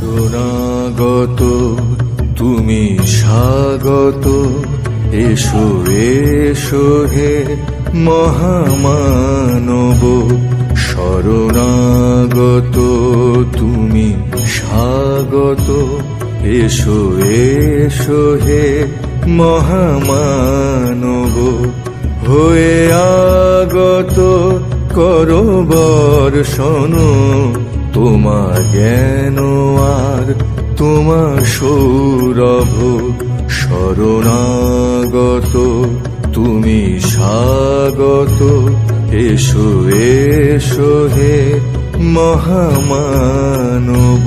শরণাগত তুমি স্বাগত, এসো এসো হে মহামানব। শরণাগত তুমি স্বাগত, এসো এসো হে মহামানব। হয়ে আগত করো বর্ষণ, তোমার জ্ঞান আর তোমার সৌরভ। শরণাগত তুমি স্বাগত, এসো এসো হে মহামানব।